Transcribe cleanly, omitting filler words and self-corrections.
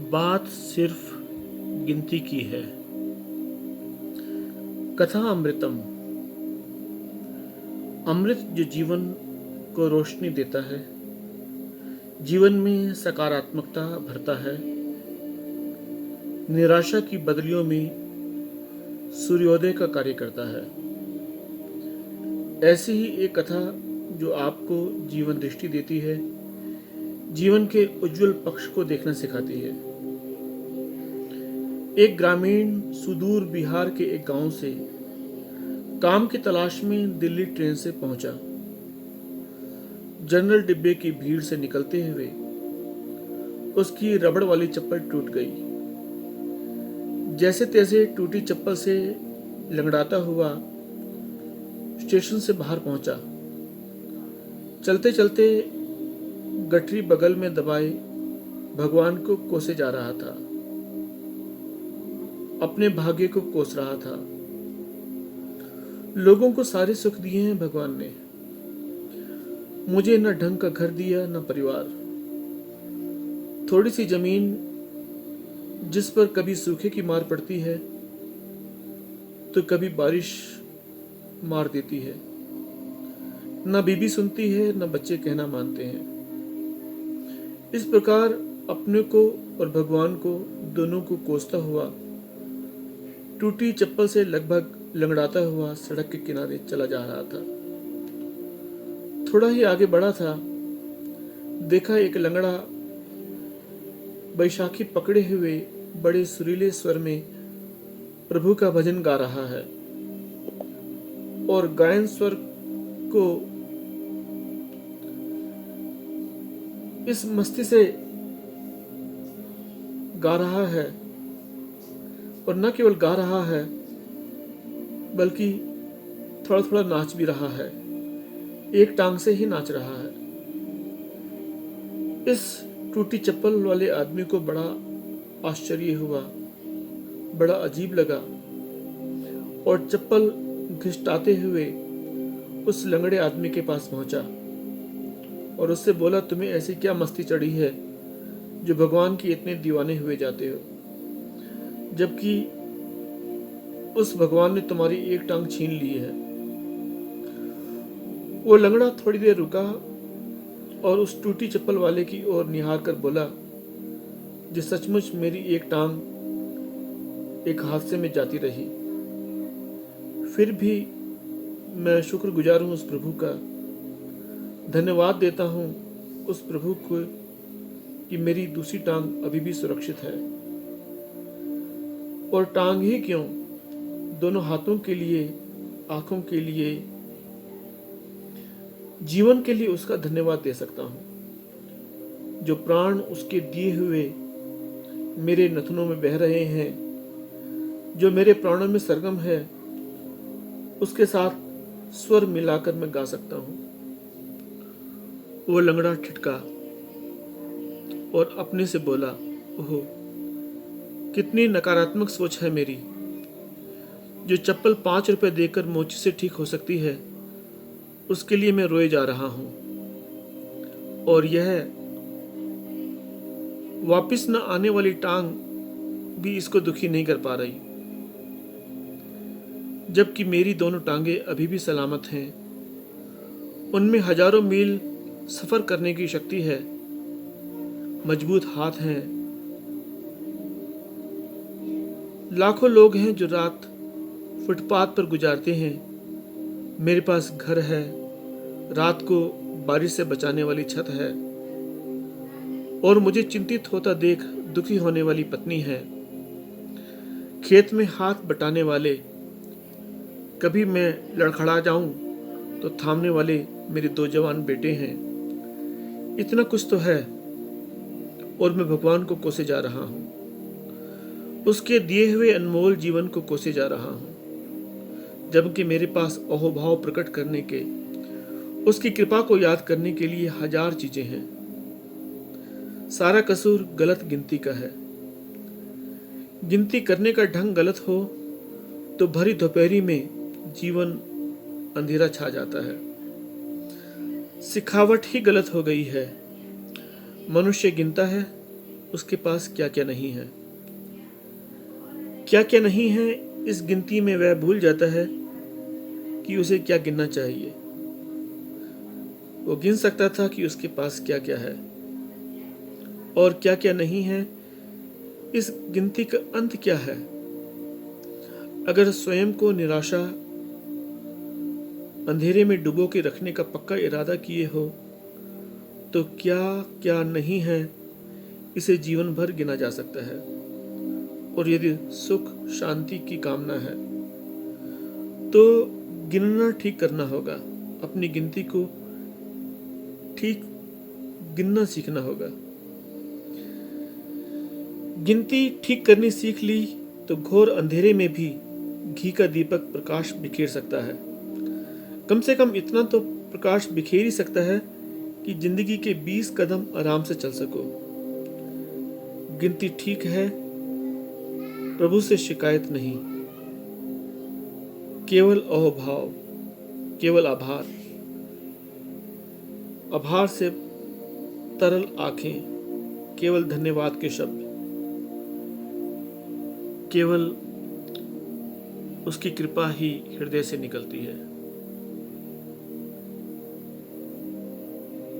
बात सिर्फ गिनती की है। कथा अमृतम। अमृत जो जीवन को रोशनी देता है, जीवन में सकारात्मकता भरता है, निराशा की बदलियों में सूर्योदय का कार्य करता है। ऐसी ही एक कथा जो आपको जीवन दृष्टि देती है, जीवन के उज्जवल पक्ष को देखना सिखाती है। एक ग्रामीण सुदूर बिहार के एक गांव से काम की तलाश में दिल्ली ट्रेन से पहुंचा। जनरल डिब्बे की भीड़ से निकलते हुए उसकी रबड़ वाली चप्पल टूट गई। जैसे तैसे टूटी चप्पल से लंगड़ाता हुआ स्टेशन से बाहर पहुंचा। चलते चलते गठरी बगल में दबाए भगवान को कोसे जा रहा था, अपने भाग्य को कोस रहा था। लोगों को सारे सुख दिए हैं भगवान ने, मुझे न ढंग का घर दिया न परिवार। थोड़ी सी जमीन जिस पर कभी सूखे की मार पड़ती है तो कभी बारिश मार देती है। न बीबी सुनती है न बच्चे कहना मानते हैं। इस प्रकार अपने को और भगवान को दोनों को कोसता हुआ टूटी चप्पल से लगभग लंगड़ाता हुआ सड़क के किनारे चला जा रहा था। थोड़ा ही आगे बढ़ा था, देखा एक लंगड़ा बैशाखी पकड़े हुए बड़े सुरीले स्वर में प्रभु का भजन गा रहा है और गायन स्वर को इस मस्ती से गा रहा है। और न केवल गा रहा है बल्कि थोड़ा थोड़ा नाच भी रहा है, एक टांग से ही नाच रहा है। इस टूटी चप्पल वाले आदमी को बड़ा आश्चर्य हुआ, बड़ा अजीब लगा और चप्पल घिसटाते हुए उस लंगड़े आदमी के पास पहुंचा और उससे बोला, तुम्हें ऐसी क्या मस्ती चढ़ी है जो भगवान की इतने दीवाने हुए जाते हो, जबकि उस भगवान ने तुम्हारी एक टांग छीन ली है। वो लंगड़ा थोड़ी देर रुका और उस टूटी चप्पल वाले की ओर निहार कर बोला, जो सचमुच मेरी एक टांग एक हादसे में जाती रही, फिर भी मैं शुक्रगुजार हूं उस प्रभु का। धन्यवाद देता हूं उस प्रभु को कि मेरी दूसरी टांग अभी भी सुरक्षित है। और टांग ही क्यों, दोनों हाथों के लिए, आंखों के लिए, जीवन के लिए उसका धन्यवाद दे सकता हूं। जो प्राण उसके दिए हुए मेरे नथनों में बह रहे हैं, जो मेरे प्राणों में सरगम है, उसके साथ स्वर मिलाकर मैं गा सकता हूं। वो लंगड़ा ठिठका और अपने से बोला, ओहो, कितनी नकारात्मक सोच है मेरी। जो चप्पल 5 रुपए देकर मोची से ठीक हो सकती है, उसके लिए मैं रोए जा रहा हूं, और यह वापिस न आने वाली टांग भी इसको दुखी नहीं कर पा रही, जबकि मेरी दोनों टांगे अभी भी सलामत हैं। उनमें हजारों मील सफर करने की शक्ति है, मजबूत हाथ हैं। लाखों लोग हैं जो रात फुटपाथ पर गुजारते हैं, मेरे पास घर है, रात को बारिश से बचाने वाली छत है, और मुझे चिंतित होता देख दुखी होने वाली पत्नी है। खेत में हाथ बटाने वाले, कभी मैं लड़खड़ा जाऊं तो थामने वाले मेरे 2 जवान बेटे हैं। इतना कुछ तो है, और मैं भगवान को कोसे जा रहा हूं, उसके दिए हुए अनमोल जीवन को कोसे जा रहा हूं, जबकि मेरे पास अहोभाव प्रकट करने के, उसकी कृपा को याद करने के लिए हजार चीजें हैं। सारा कसूर गलत गिनती का है। गिनती करने का ढंग गलत हो तो भरी दोपहरी में जीवन अंधेरा छा जाता है। सिखावट ही गलत हो गई है। मनुष्य गिनता है उसके पास क्या क्या नहीं है। क्या क्या नहीं है, इस गिनती में वह भूल जाता है कि उसे क्या गिनना चाहिए। वो गिन सकता था कि उसके पास क्या क्या है और क्या क्या नहीं है। इस गिनती का अंत क्या है? अगर स्वयं को निराशा अंधेरे में डुबो के रखने का पक्का इरादा किए हो तो क्या क्या नहीं है इसे जीवन भर गिना जा सकता है। और यदि सुख शांति की कामना है तो गिनना ठीक करना होगा। अपनी गिनती को ठीक गिनना सीखना होगा। गिनती ठीक करनी सीख ली तो घोर अंधेरे में भी घी का दीपक प्रकाश बिखेर सकता है। कम से कम इतना तो प्रकाश बिखेर ही सकता है कि जिंदगी के 20 कदम आराम से चल सको। गिनती ठीक है, प्रभु से शिकायत नहीं, केवल अहोभाव, केवल आभार। आभार से तरल आंखें, केवल धन्यवाद के शब्द, केवल उसकी कृपा ही हृदय से निकलती है।